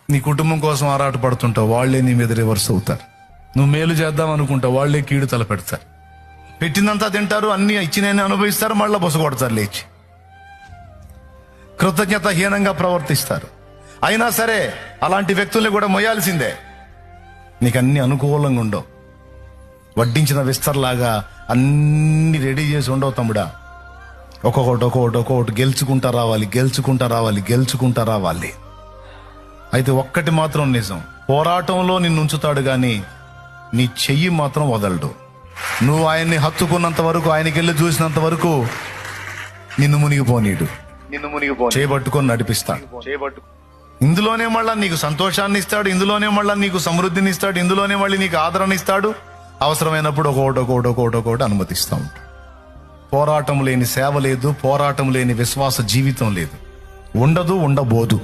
నీ కుటుంబం కోసం ఆరాట పడుతుంటావు, వాళ్లే నీ మీద రివర్స్ అవుతారు. నువ్వు మేలు చేద్దాం అనుకుంటావు, వాళ్లే కీడు తలపెడతారు. పెట్టిందంతా తింటారు, అన్ని ఇచ్చినని అనుభవిస్తారు, మళ్ళీ బొసగొడతారు లేచి. కృతజ్ఞతాహీనంగా ప్రవర్తిస్తారు. అయినా సరే అలాంటి వ్యక్తుల్ని కూడా మొయ్యాల్సిందే. నీకు అన్ని అనుకూలంగా ఉండవు. వడ్డించిన విస్తర్లాగా అన్ని రెడీ చేసి ఉండవు తమ్ముడా. ఒక్కొక్కటి గెలుచుకుంటా రావాలి. అయితే ఒక్కటి మాత్రం నిజం, పోరాటంలో నిన్ను ఉంచుతాడు గాని నీ చెయ్యి మాత్రం వదలడు. నువ్వు ఆయన్ని హత్తుకున్నంత వరకు, ఆయనకి వెళ్ళి చూసినంత వరకు నిన్ను మునిగిపోనీడు. చేపట్టుకొని నడిపిస్తాడు. ఇందులోనే మళ్ళా నీకు సంతోషాన్ని ఇస్తాడు, ఇందులోనే మళ్ళా నీకు సమృద్ధిని ఇస్తాడు, ఇందులోనే మళ్ళీ నీకు ఆదరణ ఇస్తాడు. అవసరమైనప్పుడు ఒకటి అనుమతిస్తా ఉంటాడు. పోరాటం లేని సేవ లేదు, పోరాటం లేని విశ్వాస జీవితం లేదు, ఉండబోదు.